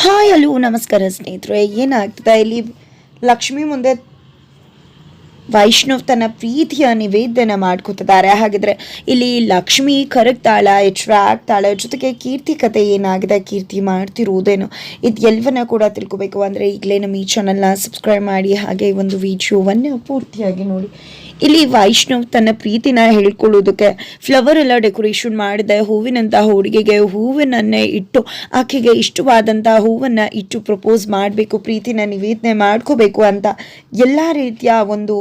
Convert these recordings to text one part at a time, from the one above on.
Hi hello ನಮಸ್ಕಾರ ಸ್ನೇಹಿತರೆ. ಏನಾಗ್ತದೆ ಇಲ್ಲಿ ಲಕ್ಷ್ಮಿ ಮುಂದೆ ವೈಷ್ಣವ್ ತನ್ನ ಪ್ರೀತಿಯ ನಿವೇದನ ಮಾಡ್ಕೋತಿದ್ದಾರೆ. ಹಾಗಿದ್ರೆ ಇಲ್ಲಿ ಲಕ್ಷ್ಮಿ ಕರಗ್ತಾಳ, ಎಚ್ಚರ ಆಗ್ತಾಳೆ, ಜೊತೆಗೆ ಕೀರ್ತಿ ಕತೆ ಏನಾಗಿದೆ, ಕೀರ್ತಿ ಮಾಡ್ತಿರುವುದೇನು, ಇದು ಎಲ್ಲವನ್ನ ಕೂಡ ತಿಳ್ಕೊಬೇಕು ಅಂದರೆ ಈಗಲೇ ನಮ್ಮ ಈ ಚಾನಲ್ನ ಸಬ್ಸ್ಕ್ರೈಬ್ ಮಾಡಿ, ಹಾಗೆ ಒಂದು ವಿಡಿಯೋವನ್ನು ಪೂರ್ತಿಯಾಗಿ ನೋಡಿ. ಇಲ್ಲಿ ವೈಷ್ಣವ್ ತನ್ನ ಪ್ರೀತಿನ ಹೇಳ್ಕೊಳ್ಳೋದಕ್ಕೆ ಫ್ಲವರ್ ಎಲ್ಲ ಡೆಕೋರೇಷನ್ ಮಾಡಿದೆ. ಹೂವಿನಂತಹ ಹುಡುಗಿಗೆ ಹೂವಿನನ್ನೇ ಇಟ್ಟು ಆಕೆಗೆ ಇಷ್ಟವಾದಂತಹ ಹೂವನ್ನು ಇಟ್ಟು ಪ್ರಪೋಸ್ ಮಾಡಬೇಕು, ಪ್ರೀತಿನ ನಿವೇದನೆ ಮಾಡ್ಕೋಬೇಕು ಅಂತ ಎಲ್ಲ ರೀತಿಯ ಒಂದು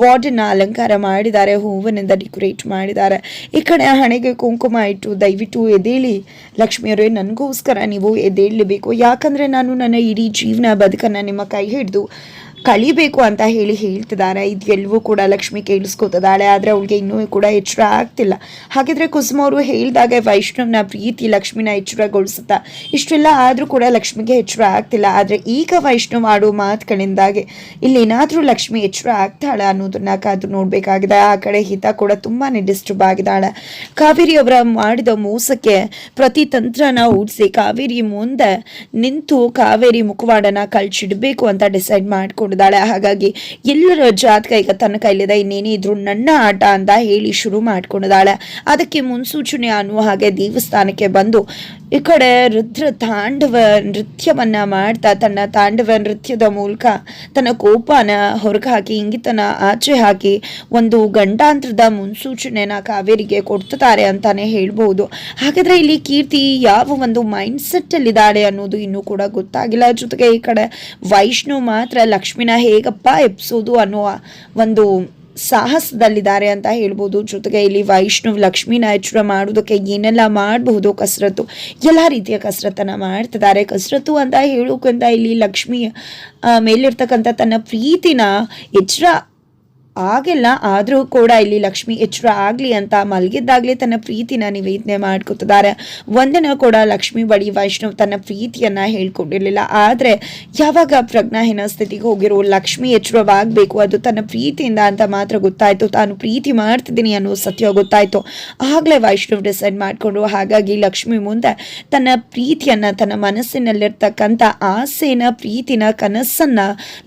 ವಾರ್ಡನ್ನ ಅಲಂಕಾರ ಮಾಡಿದ್ದಾರೆ, ಹೂವಿನಿಂದ ಡೆಕೋರೇಟ್ ಮಾಡಿದ್ದಾರೆ. ಈ ಕಡೆ ಹಣೆಗೆ ಕುಂಕುಮ ಇಟ್ಟು ದಯವಿಟ್ಟು ಎದ್ದೇಳಿ ಲಕ್ಷ್ಮಿಯವರೇ, ನನಗೋಸ್ಕರ ನೀವು ಎದ್ದೇಳಲೇಬೇಕು, ಯಾಕಂದರೆ ನಾನು ನನ್ನ ಇಡೀ ಜೀವನ ಬದುಕನ್ನು ನಿಮ್ಮ ಕೈ ಹಿಡಿದು ಕಳಿಬೇಕು ಅಂತ ಹೇಳ್ತಿದ್ದಾರೆ. ಇದೆಲ್ಲವೂ ಕೂಡ ಲಕ್ಷ್ಮಿ ಕೇಳಿಸ್ಕೊತಿದ್ದಾಳೆ, ಆದರೆ ಅವಳಿಗೆ ಇನ್ನೂ ಕೂಡ ಎಚ್ಚರ ಆಗ್ತಿಲ್ಲ. ಹಾಗಿದ್ರೆ ಕುಸುಮ ಅವರು ಹೇಳಿದಾಗ ವೈಷ್ಣವ್ನ ಪ್ರೀತಿ ಲಕ್ಷ್ಮಿನ ಎಚ್ಚರಗೊಳಿಸುತ್ತಾ ಇಷ್ಟೆಲ್ಲ ಆದರೂ ಕೂಡ ಲಕ್ಷ್ಮಿಗೆ ಎಚ್ಚರ ಆಗ್ತಿಲ್ಲ. ಆದರೆ ಈಗ ವೈಷ್ಣವ್ ಆಡೋ ಮಾತುಗಳಿಂದಾಗೆ ಇಲ್ಲಿ ಏನಾದರೂ ಲಕ್ಷ್ಮಿ ಎಚ್ಚರ ಆಗ್ತಾಳ ಅನ್ನೋದನ್ನ ಕಾದು ನೋಡಬೇಕಾಗಿದೆ. ಆ ಕಡೆ ಹಿತ ಕೂಡ ತುಂಬಾ ಡಿಸ್ಟರ್ಬ್ ಆಗಿದ್ದಾಳೆ. ಕಾವೇರಿ ಅವರ ಮಾಡಿದ ಮೋಸಕ್ಕೆ ಪ್ರತಿ ತಂತ್ರನ ಊಡಿಸಿ ಕಾವೇರಿ ಮುಂದೆ ನಿಂತು ಕಾವೇರಿ ಮುಖವಾಡನ ಕಳ್ಚಿಡಬೇಕು ಅಂತ ಡಿಸೈಡ್ ಮಾಡ್ಕೊಂಡು, ಹಾಗಾಗಿ ಎಲ್ಲರ ಜಾತಕ ಈಗ ತನ್ನ ಕೈಲಿದೆ, ಇನ್ನೇನೇ ಇದ್ರು ನನ್ನ ಆಟ ಅಂತ ಹೇಳಿ ಶುರು ಮಾಡ್ಕೊಂಡಿದ್ದಾಳೆ. ಅದಕ್ಕೆ ಮುನ್ಸೂಚನೆ ಅನ್ನುವ ಹಾಗೆ ದೇವಸ್ಥಾನಕ್ಕೆ ಬಂದು ಈ ಕಡೆ ರುದ್ರ ತಾಂಡವ ನೃತ್ಯವನ್ನ ಮಾಡ್ತಾ ತನ್ನ ತಾಂಡವ ನೃತ್ಯದ ಮೂಲಕ ತನ್ನ ಕೋಪನ ಹೊರಗೆ ಹಾಕಿ ಇಂಗಿತನ ಆಚೆ ಹಾಕಿ ಒಂದು ಗಂಡಾಂತರದ ಮುನ್ಸೂಚನೆನ ಕಾವೇರಿಗೆ ಕೊಡ್ತಾರೆ ಅಂತಾನೆ ಹೇಳ್ಬಹುದು. ಹಾಗಾದ್ರೆ ಇಲ್ಲಿ ಕೀರ್ತಿ ಯಾವ ಒಂದು ಮೈಂಡ್ ಸೆಟ್ ಅಲ್ಲಿ ಇದ್ದಾಳೆ ಅನ್ನೋದು ಇನ್ನೂ ಕೂಡ ಗೊತ್ತಾಗಿಲ್ಲ. ಜೊತೆಗೆ ಈ ಕಡೆ ವೈಷ್ಣವ್ ಮಾತ್ರ ಲಕ್ಷ್ಮಿನ ಹೇಗಪ್ಪ ಎಪ್ಸೋದು ಅನ್ನುವ ಒಂದು ಸಾಹಸದಲ್ಲಿದ್ದಾರೆ ಅಂತ ಹೇಳ್ಬೋದು. ಜೊತೆಗೆ ಇಲ್ಲಿ ವೈಷ್ಣವ್ ಲಕ್ಷ್ಮಿನ ಎಚ್ಚರ ಮಾಡೋದಕ್ಕೆ ಏನೆಲ್ಲ ಮಾಡಬಹುದು ಕಸರತ್ತು, ಎಲ್ಲ ರೀತಿಯ ಕಸರತ್ತನ್ನ ಮಾಡ್ತಿದ್ದಾರೆ. ಕಸರತ್ತು ಅಂತ ಹೇಳೋಕ್ಕಿಂತ ಇಲ್ಲಿ ಲಕ್ಷ್ಮಿ ಮೇಲಿರ್ತಕ್ಕಂಥ ತನ್ನ ಪ್ರೀತಿನ ಎಚ್ಚರ ಆಗಿಲ್ಲ, ಆದರೂ ಕೂಡ ಇಲ್ಲಿ ಲಕ್ಷ್ಮಿ ಎಚ್ಚರ ಆಗಲಿ ಅಂತ ಮಲಗಿದ್ದಾಗಲೇ ತನ್ನ ಪ್ರೀತಿನ ನಿವೇದನೆ ಮಾಡ್ಕೊತಿದ್ದಾರೆ. ಒಂದನ ಕೂಡ ಲಕ್ಷ್ಮಿ ಬಳಿ ವೈಷ್ಣವ್ ತನ್ನ ಪ್ರೀತಿಯನ್ನ ಹೇಳ್ಕೊಂಡಿರಲಿಲ್ಲ. ಆದರೆ ಯಾವಾಗ ಪ್ರಜ್ಞಾಹೀನ ಸ್ಥಿತಿಗೆ ಹೋಗಿರೋ ಲಕ್ಷ್ಮಿ ಎಚ್ಚರವಾಗಬೇಕು, ಅದು ತನ್ನ ಪ್ರೀತಿಯಿಂದ ಅಂತ ಮಾತ್ರ ಗೊತ್ತಾಯ್ತು, ತಾನು ಪ್ರೀತಿ ಮಾಡ್ತಿದ್ದೀನಿ ಅನ್ನೋ ಸತ್ಯ ಗೊತ್ತಾಯ್ತು. ಆಗಲೇ ವೈಷ್ಣವ್ ಡಿಸೈಡ್ ಮಾಡಿಕೊಂಡು ಹಾಗಾಗಿ ಲಕ್ಷ್ಮಿ ಮುಂದೆ ತನ್ನ ಪ್ರೀತಿಯನ್ನ, ತನ್ನ ಮನಸ್ಸಿನಲ್ಲಿರ್ತಕ್ಕಂಥ ಆಸೆನ, ಪ್ರೀತಿನ, ಕನಸನ್ನ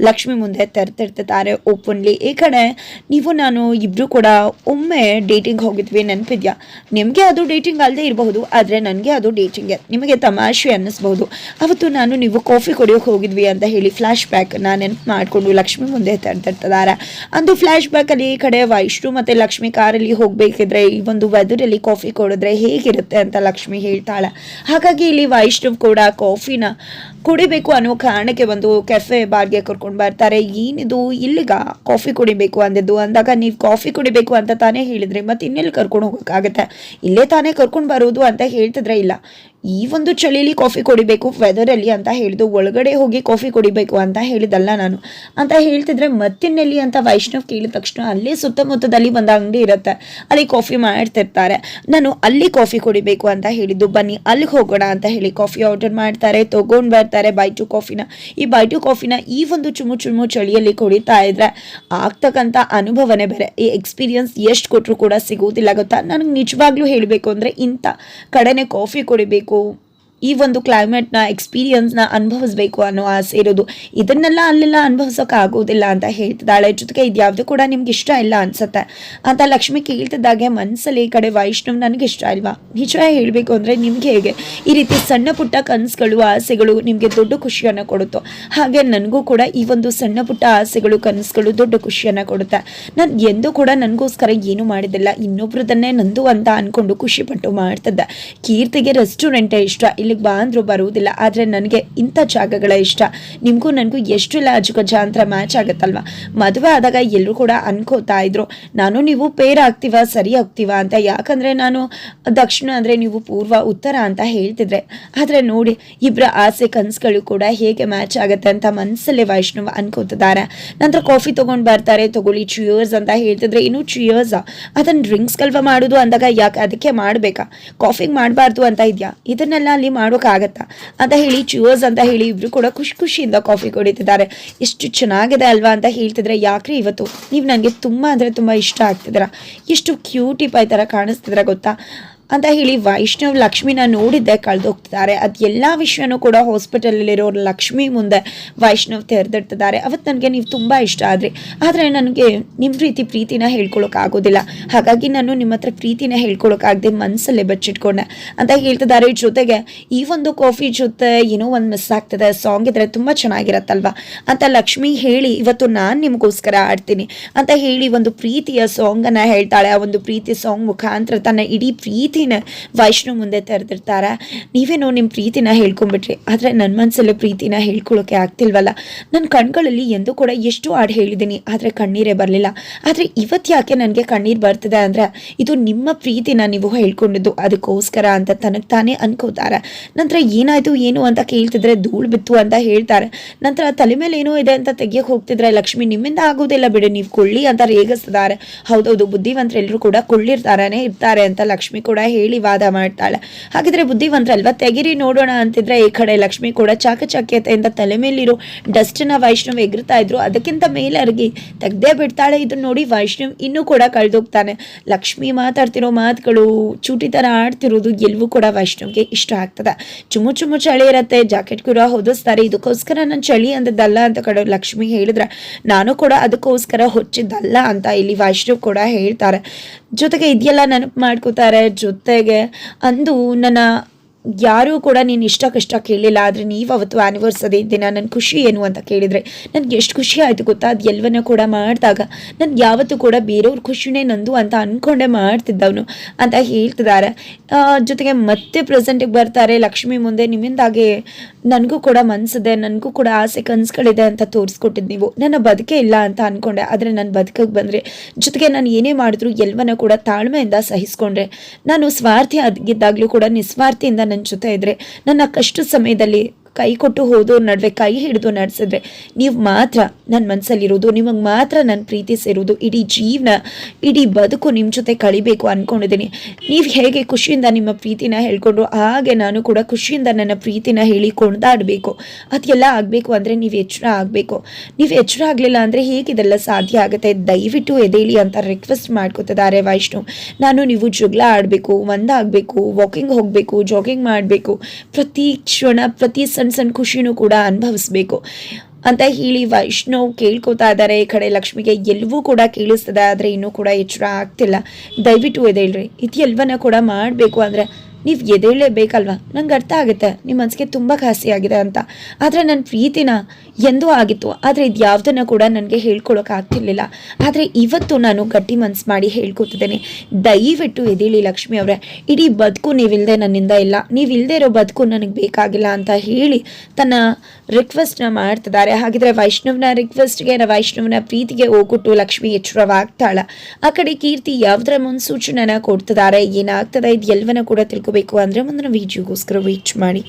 ಲಕ್ಷ್ಮಿ ಮುಂದೆ ತೆರೆದಿರ್ತಿದ್ದಾರೆ ಓಪನ್ಲಿ. ಈ ಕಡೆ ನೀವು ನಾನು ಇಬ್ರು ಕೂಡ ಒಮ್ಮೆ ಡೇಟಿಂಗ್ ಹೋಗಿದ್ವಿ, ನೆನಪಿದ್ಯಾ? ನಿಮಗೆ ಅದು ಡೇಟಿಂಗ್ ಅಲ್ಲದೆ ಇರಬಹುದು, ಆದರೆ ನನಗೆ ಅದು ಡೇಟಿಂಗ್, ನಿಮಗೆ ತಮಾಷೆ ಅನ್ನಿಸ್ಬಹುದು. ಅವತ್ತು ನಾನು ನೀವು ಕಾಫಿ ಕುಡಿಯೋಕೆ ಹೋಗಿದ್ವಿ ಅಂತ ಹೇಳಿ ಫ್ಲಾಶ್ ಬ್ಯಾಕ್ ನೆನಪು ಮಾಡಿಕೊಂಡು ಲಕ್ಷ್ಮಿ ಮುಂದೆ ತೆರೆದಿರ್ತಿದ್ದಾರೆ. ಅಂದು ಫ್ಲಾಶ್ ಬ್ಯಾಕ್ ಅಲ್ಲಿ ಈ ಕಡೆ ವೈಷ್ಣು ಮತ್ತೆ ಲಕ್ಷ್ಮಿ ಕಾರಲ್ಲಿ ಹೋಗ್ಬೇಕಿದ್ರೆ ಈ ಒಂದು ವೆದರಲ್ಲಿ ಕಾಫಿ ಕೊಡಿದ್ರೆ ಹೇಗಿರುತ್ತೆ ಅಂತ ಲಕ್ಷ್ಮಿ ಹೇಳ್ತಾಳೆ. ಹಾಗಾಗಿ ಇಲ್ಲಿ ವೈಷ್ಣವ್ ಕೂಡ ಕಾಫಿನ ಕುಡಿಬೇಕು ಅನ್ನೋ ಕಾರಣಕ್ಕೆ ಒಂದು ಕೆಫೆ ಬಾರ್ಗೆ ಕರ್ಕೊಂಡು ಬರ್ತಾರೆ. ಏನಿದು ಇಲ್ಲಿಗ ಕಾಫಿ ಕುಡಿಬೇಕು ಅಂದಿದ್ದು ಅಂದಾಗ, ನೀವು ಕಾಫಿ ಕುಡಿಬೇಕು ಅಂತ ತಾನೇ ಹೇಳಿದ್ರಿ, ಮತ್ತೆ ಇನ್ನೆಲ್ಲಿ ಕರ್ಕೊಂಡು ಹೋಗೋಕ್ಕಾಗತ್ತೆ, ಇಲ್ಲೇ ತಾನೇ ಕರ್ಕೊಂಡು ಬರೋದು ಅಂತ ಹೇಳ್ತಿದ್ರೆ, ಇಲ್ಲ ಈ ಒಂದು ಚಳಿಲಿ ಕಾಫಿ ಕುಡಿಬೇಕು ವೆದರಲ್ಲಿ ಅಂತ ಹೇಳಿದ್ದು, ಒಳಗಡೆ ಹೋಗಿ ಕಾಫಿ ಕುಡಿಬೇಕು ಅಂತ ಹೇಳಿದಲ್ಲ ನಾನು ಅಂತ ಹೇಳ್ತಿದ್ರೆ ಮತ್ತಿನ್ನೆಲ್ಲಿ ಅಂತ ವೈಷ್ಣವ್ ಕೇಳಿದ ತಕ್ಷಣ ಅಲ್ಲೇ ಸುತ್ತಮುತ್ತದಲ್ಲಿ ಒಂದು ಅಂಗಡಿ ಇರುತ್ತೆ, ಅಲ್ಲಿ ಕಾಫಿ ಮಾಡ್ತಿರ್ತಾರೆ, ನಾನು ಅಲ್ಲಿ ಕಾಫಿ ಕುಡಿಬೇಕು ಅಂತ ಹೇಳಿದ್ದು, ಬನ್ನಿ ಅಲ್ಲಿಗೆ ಹೋಗೋಣ ಅಂತ ಹೇಳಿ ಕಾಫಿ ಆರ್ಡರ್ ಮಾಡ್ತಾರೆ, ತಗೊಂಡು ಬರ್ತಾರೆ ಬೈ ಟು ಕಾಫಿನ. ಈ ಬೈ ಟು ಕಾಫಿನ ಈ ಒಂದು ಚುಮು ಚಳಿಯಲ್ಲಿ ಕುಡಿತಾ ಇದ್ರೆ ಆಗ್ತಕ್ಕಂಥ ಅನುಭವನೇ ಬೇರೆ. ಈ ಎಕ್ಸ್ಪೀರಿಯನ್ಸ್ ಎಷ್ಟು ಕೊಟ್ಟರು ಕೂಡ ಸಿಗೋದಿಲ್ಲ ಗೊತ್ತಾ. ನನಗೆ ನಿಜವಾಗ್ಲೂ ಹೇಳಬೇಕು ಅಂದರೆ ಇಂಥ ಕಡೆನೆ ಕಾಫಿ ಕುಡಿಬೇಕು, ಈ ಒಂದು ಕ್ಲೈಮೇಟ್ನ ಎಕ್ಸ್ಪೀರಿಯನ್ಸ್ನ ಅನುಭವಿಸ್ಬೇಕು ಅನ್ನೋ ಆಸೆ ಇರೋದು. ಇದನ್ನೆಲ್ಲ ಅಲ್ಲೆಲ್ಲ ಅನುಭವಿಸೋಕೆ ಆಗೋದಿಲ್ಲ ಅಂತ ಹೇಳ್ತಿದ್ದಾಳೆ. ಜೊತೆಗೆ ಇದ್ಯಾವುದು ಕೂಡ ನಿಮ್ಗೆ ಇಷ್ಟ ಇಲ್ಲ ಅನ್ಸುತ್ತೆ ಅಂತ ಲಕ್ಷ್ಮಿ ಕೇಳ್ತಿದ್ದಾಗೆ ಮನಸ್ಸಲ್ಲಿ ಈ ಕಡೆ ವೈಷ್ಣವ್ ನನಗೆ ಇಷ್ಟ ಇಲ್ವಾ? ನಿಜ ಹೇಳಬೇಕು ಅಂದರೆ ನಿಮ್ಗೆ ಹೇಗೆ ಈ ರೀತಿ ಸಣ್ಣ ಪುಟ್ಟ ಕನಸುಗಳು, ಆಸೆಗಳು ನಿಮಗೆ ದೊಡ್ಡ ಖುಷಿಯನ್ನು ಕೊಡುತ್ತೋ, ಹಾಗೆ ನನಗೂ ಕೂಡ ಈ ಒಂದು ಸಣ್ಣ ಪುಟ್ಟ ಆಸೆಗಳು, ಕನಸುಗಳು ದೊಡ್ಡ ಖುಷಿಯನ್ನು ಕೊಡುತ್ತೆ. ನಾನು ಎಂದೂ ಕೂಡ ನನಗೋಸ್ಕರ ಏನು ಮಾಡಿದ್ದಿಲ್ಲ, ಇನ್ನೊಬ್ರದನ್ನೇ ನಂದು ಅಂತ ಅಂದ್ಕೊಂಡು ಖುಷಿಪಟ್ಟು ಮಾಡ್ತಿದ್ದೆ. ಕೀರ್ತಿಗೆ ರೆಸ್ಟೋರೆಂಟೇ ಇಷ್ಟ, ಇಲ್ಲಿಗೆ ಬಾ ಅಂದ್ರೂ ಬರುವುದಿಲ್ಲ, ಆದರೆ ನನಗೆ ಇಂಥ ಜಾಗಗಳ ಇಷ್ಟ. ನಿಮಗೂ ನನಗೂ ಎಷ್ಟೆಲ್ಲ ಅಜಗಜಾಂತರ ಮ್ಯಾಚ್ ಆಗುತ್ತಲ್ವ. ಮದುವೆ ಆದಾಗ ಎಲ್ಲರೂ ಕೂಡ ಅನ್ಕೋತಾ ಇದ್ರು ನಾನು ನೀವು ಪೇರ್ ಆಗ್ತೀವ, ಸರಿ ಆಗ್ತೀವ ಅಂತ, ಯಾಕಂದರೆ ನಾನು ದಕ್ಷಿಣ ಅಂದರೆ ನೀವು ಪೂರ್ವ, ಉತ್ತರ ಅಂತ ಹೇಳ್ತಿದ್ರೆ. ಆದರೆ ನೋಡಿ ಇಬ್ಬರ ಆಸೆ ಕನಸುಗಳು ಕೂಡ ಹೇಗೆ ಮ್ಯಾಚ್ ಆಗುತ್ತೆ ಅಂತ ಮನಸ್ಸಲ್ಲೇ ವೈಷ್ಣವ್ ಅನ್ಕೋತಿದ್ದಾರೆ. ನಂತರ ಕಾಫಿ ತೊಗೊಂಡು ಬರ್ತಾರೆ, ತಗೊಳ್ಳಿ ಚಿಯರ್ಸ್ ಅಂತ ಹೇಳ್ತಿದ್ರೆ, ಇನ್ನೂ ಚಿಯರ್ಸ್ ಅದನ್ನು ಡ್ರಿಂಕ್ಸ್ಗಲ್ವ ಮಾಡೋದು ಅಂದಾಗ ಯಾಕೆ ಅದಕ್ಕೆ ಮಾಡಬೇಕಾ, ಕಾಫಿಗೆ ಮಾಡಬಾರ್ದು ಅಂತ ಇದೆಯಾ, ಇದನ್ನೆಲ್ಲ ಅಲ್ಲಿ ಮಾಡೋಕ್ಕಾಗತ್ತಾ ಅಂತ ಹೇಳಿ ಚಿಯರ್ಸ್ ಅಂತ ಹೇಳಿ ಇಬ್ರು ಕೂಡ ಖುಷಿಯಿಂದ ಕಾಫಿ ಕುಡಿತಿದ್ದಾರೆ. ಎಷ್ಟು ಚೆನ್ನಾಗಿದೆ ಅಲ್ವಾ ಅಂತ ಹೇಳ್ತಿದ್ರೆ, ಯಾಕ್ರಿ ಇವತ್ತು ನೀವು ನನಗೆ ತುಂಬ ಅಂದರೆ ತುಂಬ ಇಷ್ಟ ಆಗ್ತಿದ್ದೀರಾ, ಎಷ್ಟು ಕ್ಯೂಟಿ ಪೈ ಥರ ಕಾಣಿಸ್ತಿದ್ರ ಗೊತ್ತಾ, ಅಂತ ಹೇಳಿ ವೈಷ್ಣವ್ ಲಕ್ಷ್ಮಿನ ನೋಡಿದ್ದೆ ಕಳೆದೋಗ್ತಿದ್ದಾರೆ. ಅದು ಎಲ್ಲ ವಿಷಯನೂ ಕೂಡ ಹಾಸ್ಪಿಟಲಲ್ಲಿರೋ ಲಕ್ಷ್ಮಿ ಮುಂದೆ ವೈಷ್ಣವ್ ತೆರೆದಿಡ್ತಿದ್ದಾರೆ. ಅವತ್ತು ನನಗೆ ನೀವು ತುಂಬ ಇಷ್ಟ ಆದರೆ ನನಗೆ ನಿಮ್ಮ ಪ್ರೀತಿನ ಹೇಳ್ಕೊಳಕ್ಕಾಗೋದಿಲ್ಲ, ಹಾಗಾಗಿ ನಾನು ನಿಮ್ಮ ಹತ್ರ ಪ್ರೀತಿನ ಹೇಳ್ಕೊಳಕ್ಕಾಗದೆ ಮನಸ್ಸಲ್ಲೇ ಬಚ್ಚಿಟ್ಕೊಂಡೆ ಅಂತ ಹೇಳ್ತಿದ್ದಾರೆ. ಜೊತೆಗೆ ಈ ಒಂದು ಕಾಫಿ ಜೊತೆ ಏನೋ ಒಂದು ಮಿಸ್ ಆಗ್ತದೆ, ಸಾಂಗ್ ಇದ್ರೆ ತುಂಬ ಚೆನ್ನಾಗಿರತ್ತಲ್ವ ಅಂತ ಲಕ್ಷ್ಮಿ ಹೇಳಿ ಇವತ್ತು ನಾನು ನಿಮಗೋಸ್ಕರ ಆಡ್ತೀನಿ ಅಂತ ಹೇಳಿ ಒಂದು ಪ್ರೀತಿಯ ಸಾಂಗನ್ನು ಹೇಳ್ತಾಳೆ. ಆ ಒಂದು ಪ್ರೀತಿ ಸಾಂಗ್ ಮುಖಾಂತರ ತನ್ನ ಇಡೀ ಪ್ರೀತಿನ ವೈಷ್ಣವ್ ಮುಂದೆ ತೆರೆದಿರ್ತಾರೆ. ನೀವೇನೋ ನಿಮ್ಮ ಪ್ರೀತಿನ ಹೇಳ್ಕೊಂಡ್ಬಿಟ್ರಿ, ಆದರೆ ನನ್ನ ಮನಸ್ಸಲ್ಲೂ ಪ್ರೀತಿನ ಹೇಳ್ಕೊಳ್ಳೋಕೆ ಆಗ್ತಿಲ್ವಲ್ಲ. ನನ್ನ ಕಣ್ಗಳಲ್ಲಿ ಎಂದೂ ಕೂಡ ಎಷ್ಟು ಹಾಡು ಹೇಳಿದ್ದೀನಿ, ಆದರೆ ಕಣ್ಣೀರೇ ಬರಲಿಲ್ಲ. ಆದರೆ ಇವತ್ತು ಯಾಕೆ ನನಗೆ ಕಣ್ಣೀರು ಬರ್ತಿದೆ ಅಂದರೆ ಇದು ನಿಮ್ಮ ಪ್ರೀತಿನ ನೀವು ಹೇಳ್ಕೊಂಡಿದ್ದು ಅದಕ್ಕೋಸ್ಕರ ಅಂತ ತನಗೆ ತಾನೇ ಅನ್ಕೋತಾರೆ. ನಂತರ ಏನಾಯಿತು ಏನು ಅಂತ ಕೇಳ್ತಿದ್ರೆ ಧೂಳು ಬಿತ್ತು ಅಂತ ಹೇಳ್ತಾರೆ. ನಂತರ ತಲೆ ಮೇಲೆ ಏನೋ ಇದೆ ಅಂತ ತೆಗಿಯೋಕೆ ಹೋಗ್ತಿದ್ರೆ ಲಕ್ಷ್ಮಿ ನಿಮ್ಮಿಂದ ಆಗೋದಿಲ್ಲ ಬಿಡಿ, ನೀವು ಕೊಳ್ಳಿ ಅಂತ ರೇಗಿಸ್ತಿದ್ದಾರೆ. ಹೌದೌದು, ಬುದ್ಧಿವಂತರೆಲ್ಲರೂ ಕೂಡ ಕೊಳ್ಳಿರ್ತಾರನೇ ಇರ್ತಾರೆ ಅಂತ ಲಕ್ಷ್ಮಿ ಕೂಡ ಹೇಳಿ ವಾದ ಮಾಡ್ತಾಳೆ. ಹಾಗಿದ್ರೆ ಬುದ್ಧಿವಂತರಲ್ವಾ, ತೆಗಿರಿ ನೋಡೋಣ ಅಂತಿದ್ರೆ ಈ ಕಡೆ ಲಕ್ಷ್ಮಿ ಕೂಡ ಚಾಕಚಕ್ಯತೆಯಿಂದ ತಲೆ ಮೇಲಿರೋ ಡಸ್ಟನ್ನ ವೈಷ್ಣವ್ ಎಗರ್ತಾ ಇದ್ರು, ಅದಕ್ಕಿಂತ ಮೇಲೆ ಅರ್ಗಿ ತೆಗ್ದೇ ಬಿಡ್ತಾಳೆ. ಇದನ್ನ ನೋಡಿ ವೈಷ್ಣವ್ ಇನ್ನೂ ಕೂಡ ಕಳೆದೋಗ್ತಾನೆ. ಲಕ್ಷ್ಮಿ ಮಾತಾಡ್ತಿರೋ ಮಾತುಗಳು, ಚೂಟಿ ಥರ ಆಡ್ತಿರೋದು ಎಲ್ಲವೂ ಕೂಡ ವೈಷ್ಣವ್ಗೆ ಇಷ್ಟ ಆಗ್ತದೆ. ಚುಮ್ಮು ಚಳಿ ಇರತ್ತೆ, ಜಾಕೆಟ್ ಕೂಡ ಹೊದಿಸ್ತಾರೆ. ಇದಕ್ಕೋಸ್ಕರ ನಾನು ಚಳಿ ಅಂದದ್ದಲ್ಲ ಅಂತ ಕಡೆ ಲಕ್ಷ್ಮಿ ಹೇಳಿದ್ರೆ ನಾನು ಕೂಡ ಅದಕ್ಕೋಸ್ಕರ ಹೊಚ್ಚಿದ್ದಲ್ಲ ಅಂತ ಇಲ್ಲಿ ವೈಷ್ಣವ್ ಕೂಡ ಹೇಳ್ತಾರೆ. ಜೊತೆಗೆ ಇದೆಲ್ಲ ನೆನಪು ಮಾಡ್ಕೋತಾರೆ. ಜೊತೆಗೆ ಅಂದು ನನ್ನ ಯಾರೂ ಕೂಡ ನೀನು ಇಷ್ಟ ಕೇಳಲಿಲ್ಲ, ಆದರೆ ನೀವು ಅವತ್ತು ಆ್ಯನಿವರ್ಸರಿ ದಿನ ನನ್ನ ಖುಷಿ ಏನು ಅಂತ ಕೇಳಿದರೆ ನನಗೆ ಎಷ್ಟು ಖುಷಿ ಆಯಿತು ಗೊತ್ತಾ. ಅದು ಎಲ್ಲವನ್ನ ಕೂಡ ಮಾಡಿದಾಗ ನನಗೆ ಯಾವತ್ತೂ ಕೂಡ ಬೇರೆಯವ್ರ ಖುಷಿನೇ ನಂದು ಅಂತ ಅಂದ್ಕೊಂಡೆ ಮಾಡ್ತಿದ್ದವನು ಅಂತ ಹೇಳ್ತಿದ್ದಾರೆ. ಜೊತೆಗೆ ಮತ್ತೆ ಪ್ರೆಸೆಂಟಿಗೆ ಬರ್ತಾರೆ ಲಕ್ಷ್ಮಿ ಮುಂದೆ. ನಿಮ್ಮಿಂದಾಗೆ ನನಗೂ ಕೂಡ ಮನಸ್ಸಿದೆ, ನನಗೂ ಕೂಡ ಆಸೆ ಕನಸುಗಳಿದೆ ಅಂತ ತೋರಿಸ್ಕೊಟ್ಟಿದ್ದು ನೀವು. ನನ್ನ ಬದುಕೆ ಇಲ್ಲ ಅಂತ ಅಂದ್ಕೊಂಡೆ, ಆದರೆ ನನ್ನ ಬದುಕಿಗೆ ಬಂದರೆ ಜೊತೆಗೆ ನಾನು ಏನೇ ಮಾಡಿದ್ರು ಎಲ್ಲವನ್ನ ಕೂಡ ತಾಳ್ಮೆಯಿಂದ ಸಹಿಸ್ಕೊಂಡ್ರೆ, ನಾನು ಸ್ವಾರ್ಥಿ ಆಗಿದ್ದಾಗಲೂ ಕೂಡ ನಿಸ್ವಾರ್ಥಿಯಿಂದ ನನ್ನ ಜೊತೆ ಇದ್ದರೆ, ನನ್ನ ಕಷ್ಟ ಸಮಯದಲ್ಲಿ ಕೈ ಕೊಟ್ಟು ಹೋದೋರ್ ನಡುವೆ ಕೈ ಹಿಡಿದು ನಡೆಸಿದ್ರೆ ನೀವು ಮಾತ್ರ ನನ್ನ ಮನಸ್ಸಲ್ಲಿರೋದು, ನಿಮಗೆ ಮಾತ್ರ ನನ್ನ ಪ್ರೀತಿ ಸೇರೋದು. ಇಡೀ ಜೀವನ ಇಡೀ ಬದುಕು ನಿಮ್ಮ ಜೊತೆ ಕಳಿಬೇಕು ಅಂದ್ಕೊಂಡಿದ್ದೀನಿ. ನೀವು ಹೇಗೆ ಖುಷಿಯಿಂದ ನಿಮ್ಮ ಪ್ರೀತಿನ ಹೇಳ್ಕೊಂಡ್ರು ಹಾಗೆ ನಾನು ಕೂಡ ಖುಷಿಯಿಂದ ನನ್ನ ಪ್ರೀತಿನ ಹೇಳಿ ಕೊಂಡಾಡಬೇಕು. ಅದೆಲ್ಲ ಆಗಬೇಕು ಅಂದರೆ ನೀವು ಎಚ್ಚರ ಆಗಬೇಕು. ನೀವು ಎಚ್ಚರ ಆಗಲಿಲ್ಲ ಅಂದರೆ ಹೇಗಿದೆಲ್ಲ ಸಾಧ್ಯ ಆಗುತ್ತೆ. ದಯವಿಟ್ಟು ಎದೇಳಿ ಅಂತ ರಿಕ್ವೆಸ್ಟ್ ಮಾಡ್ಕೊತಿದ್ದಾರೆ ವೈಷ್ಣವ್. ನಾನು ನೀವು ಜಗಳ ಆಡಬೇಕು, ಒಂದಾಗಬೇಕು, ವಾಕಿಂಗ್ ಹೋಗಬೇಕು, ಜಾಗಿಂಗ್ ಮಾಡಬೇಕು, ಪ್ರತಿ ಕ್ಷಣ ಪ್ರತಿ ಸಣ್ಣ ಖುಷಿನೂ ಕೂಡ ಅನುಭವಿಸ್ಬೇಕು ಅಂತ ಹೇಳಿ ವೈಷ್ಣವ್ ಕೇಳ್ಕೊತಾ ಇದ್ದಾರೆ. ಈ ಕಡೆ ಲಕ್ಷ್ಮಿಗೆ ಎಲ್ಲವೂ ಕೂಡ ಕೇಳಿಸ್ತದೆ, ಆದರೆ ಇನ್ನೂ ಕೂಡ ಎಚ್ಚರ ಆಗ್ತಿಲ್ಲ. ದಯವಿಟ್ಟು ಎದೇಳ್ರಿ, ಇದು ಎಲ್ಲವನ್ನ ಕೂಡ ಮಾಡಬೇಕು ಅಂದರೆ ನೀವು ಎದೇಳಲೇಬೇಕಲ್ವ. ನಂಗೆ ಅರ್ಥ ಆಗುತ್ತೆ ನಿಮ್ಮ ಮನಸ್ಸಿಗೆ ತುಂಬ ಖಾಸಿ ಆಗಿದೆ ಅಂತ, ಆದರೆ ನನ್ನ ಪ್ರೀತಿನ ಎಂದೂ ಆಗಿತ್ತು, ಆದರೆ ಇದು ಯಾವುದನ್ನು ಕೂಡ ನನಗೆ ಹೇಳ್ಕೊಳಕ್ಕೆ ಆಗ್ತಿರ್ಲಿಲ್ಲ. ಆದರೆ ಇವತ್ತು ನಾನು ಗಟ್ಟಿ ಮನಸ್ಸು ಮಾಡಿ ಹೇಳ್ಕೊತಿದ್ದೇನೆ. ದಯವಿಟ್ಟು ಎದೇಳಿ ಲಕ್ಷ್ಮಿ ಅವರೇ, ಇಡೀ ಬದುಕು ನೀವಿಲ್ಲದೆ ನನ್ನಿಂದ ಇಲ್ಲ, ನೀವಿಲ್ಲದೆ ಇರೋ ಬದುಕು ನನಗೆ ಬೇಕಾಗಿಲ್ಲ ಅಂತ ಹೇಳಿ ತನ್ನ ರಿಕ್ವೆಸ್ಟ್ನ ಮಾಡ್ತಿದ್ದಾರೆ. ಹಾಗಿದ್ರೆ ವೈಷ್ಣವ್ನ ರಿಕ್ವೆಸ್ಟ್ಗೆ, ವೈಷ್ಣವ್ನ ಪ್ರೀತಿಗೆ ಹೋಗ್ಬಿಟ್ಟು ಲಕ್ಷ್ಮಿ ಎಚ್ಚರವಾಗ್ತಾಳ. ಆ ಕಡೆ ಕೀರ್ತಿ ಯಾವುದರ ಮುನ್ಸೂಚನೆನ ಕೊಡ್ತಿದ್ದಾರೆ, ಏನಾಗ್ತದೆ ಇದು ಎಲ್ಲವನ್ನ ಕೂಡ ತಿಳ್ಕೊಬೇಕು ಅಂದರೆ ಮುಂದಿನ ವಿಡಿಯೋಗೋಸ್ಕರ ವೇಟ್ ಮಾಡಿ.